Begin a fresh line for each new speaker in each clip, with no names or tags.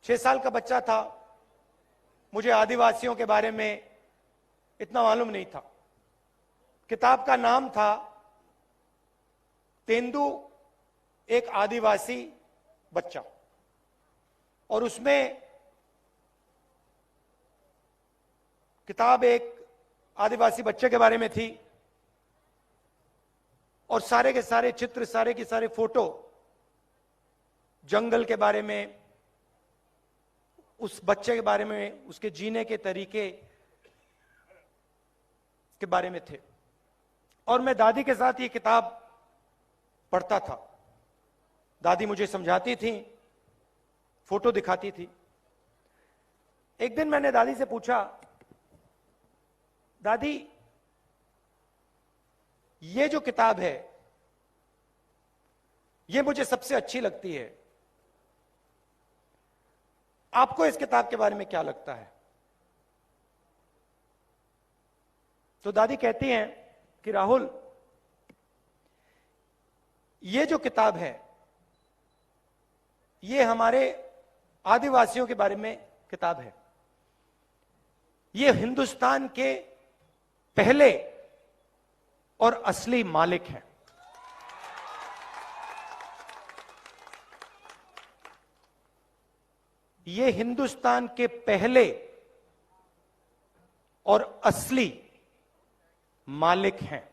6 साल का बच्चा था, मुझे आदिवासियों के बारे में इतना मालूम नहीं था। किताब का नाम था तेंदु एक आदिवासी बच्चा, और उसमें किताब एक आदिवासी बच्चे के बारे में थी, और सारे के सारे चित्र, सारे के सारे फोटो जंगल के बारे में, उस बच्चे के बारे में, उसके जीने के तरीके के बारे में थे। और मैं दादी के साथ ये किताब पढ़ता था। दादी मुझे समझाती थी, फोटो दिखाती थी। एक दिन मैंने दादी से पूछा, दादी ये जो किताब है ये मुझे सबसे अच्छी लगती है, आपको इस किताब के बारे में क्या लगता है? तो दादी कहती हैं कि राहुल, ये जो किताब है ये हमारे आदिवासियों के बारे में किताब है। ये हिंदुस्तान के पहले और असली मालिक हैं। ये हिंदुस्तान के पहले और असली मालिक हैं।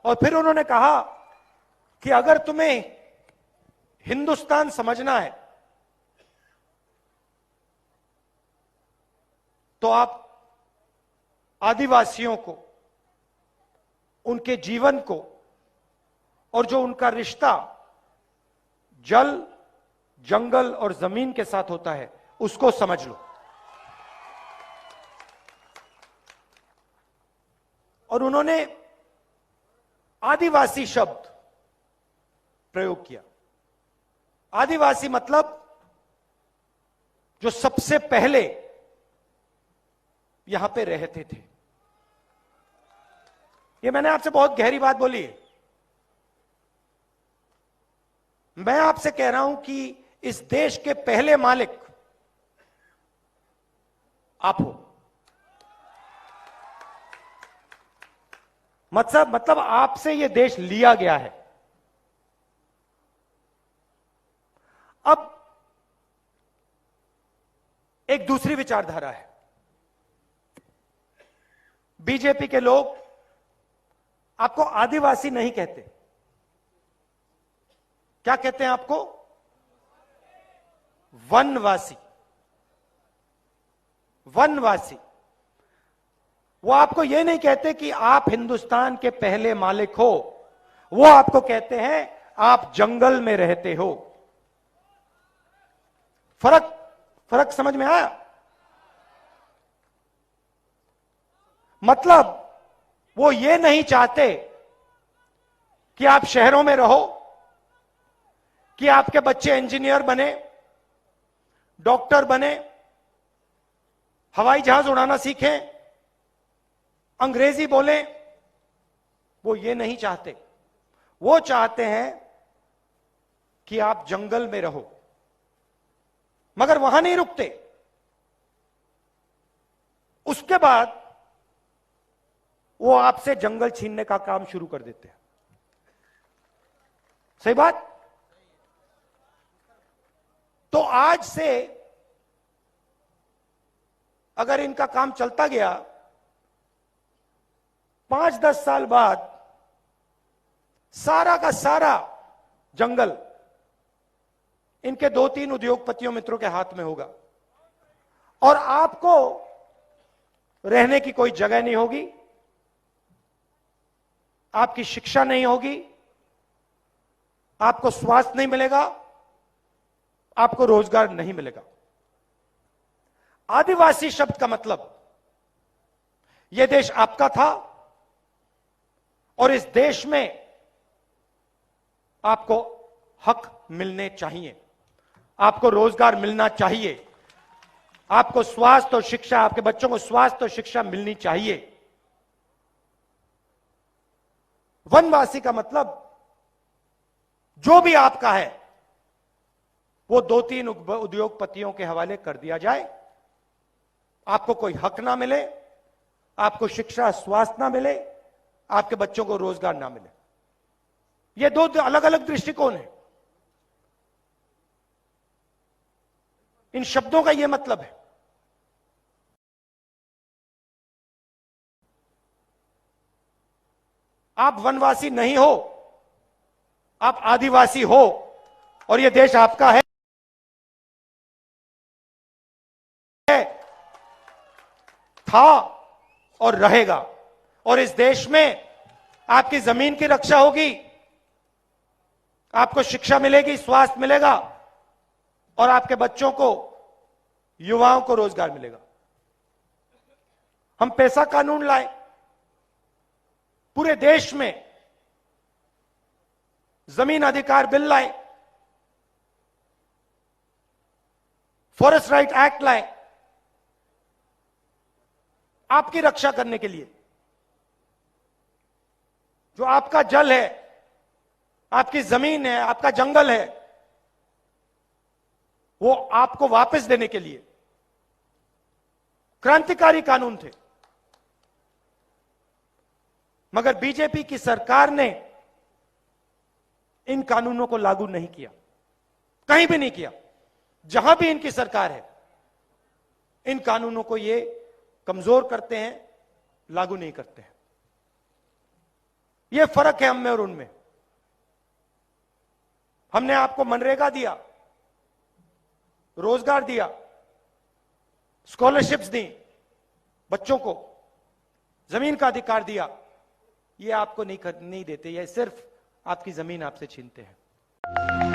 और फिर उन्होंने कहा कि अगर तुम्हें हिंदुस्तान समझना है तो आप आदिवासियों को, उनके जीवन को, और जो उनका रिश्ता जल, जंगल और जमीन के साथ होता है, उसको समझ लो। और उन्होंने आदिवासी शब्द प्रयोग किया। आदिवासी मतलब जो सबसे पहले यहां पे रहते थे। ये मैंने आपसे बहुत गहरी बात बोली है। मैं आपसे कह रहा हूं कि इस देश के पहले मालिक आप हो। मतलब आपसे यह देश लिया गया है। अब एक दूसरी विचारधारा है। बीजेपी के लोग आपको आदिवासी नहीं कहते। क्या कहते हैं आपको? वनवासी। वनवासी। वो आपको यह नहीं कहते कि आप हिंदुस्तान के पहले मालिक हो, वो आपको कहते हैं आप जंगल में रहते हो। फर्क समझ में आया? मतलब वो ये नहीं चाहते कि आप शहरों में रहो, कि आपके बच्चे इंजीनियर बने, डॉक्टर बने, हवाई जहाज उड़ाना सीखें, अंग्रेजी बोलें। वो ये नहीं चाहते। वो चाहते हैं कि आप जंगल में रहो। मगर वहां नहीं रुकते। उसके बाद वो आपसे जंगल छीनने का काम शुरू कर देते हैं। सही बात? तो आज से अगर इनका काम चलता गया, 5-10 साल बाद सारा का सारा जंगल इनके 2-3 उद्योगपतियों मित्रों के हाथ में होगा, और आपको रहने की कोई जगह नहीं होगी, आपकी शिक्षा नहीं होगी, आपको स्वास्थ्य नहीं मिलेगा, आपको रोजगार नहीं मिलेगा। आदिवासी शब्द का मतलब यह देश आपका था, और इस देश में आपको हक मिलने चाहिए, आपको रोजगार मिलना चाहिए, आपको स्वास्थ्य और शिक्षा, आपके बच्चों को स्वास्थ्य और शिक्षा मिलनी चाहिए। वनवासी का मतलब जो भी आपका है वो 2-3 उद्योगपतियों के हवाले कर दिया जाए, आपको कोई हक ना मिले, आपको शिक्षा स्वास्थ्य ना मिले, आपके बच्चों को रोजगार ना मिले। ये 2 अलग अलग दृष्टिकोण है। इन शब्दों का यह मतलब है। आप वनवासी नहीं हो, आप आदिवासी हो और यह देश आपका है, था और रहेगा। और इस देश में आपकी जमीन की रक्षा होगी, आपको शिक्षा मिलेगी, स्वास्थ्य मिलेगा और आपके बच्चों को, युवाओं को रोजगार मिलेगा। हम पैसा कानून लाए, पूरे देश में जमीन अधिकार बिल लाए, फॉरेस्ट राइट एक्ट लाए, आपकी रक्षा करने के लिए। जो आपका जल है, आपकी जमीन है, आपका जंगल है, वो आपको वापस देने के लिए क्रांतिकारी कानून थे। मगर बीजेपी की सरकार ने इन कानूनों को लागू नहीं किया, कहीं भी नहीं किया। जहां भी इनकी सरकार है, इन कानूनों को ये कमजोर करते हैं, लागू नहीं करते हैं। यह फर्क है हम में और उनमें। हमने आपको मनरेगा दिया, रोजगार दिया, स्कॉलरशिप्स दी, बच्चों को जमीन का अधिकार दिया। ये आपको नहीं देते, ये सिर्फ आपकी जमीन आपसे छीनते हैं।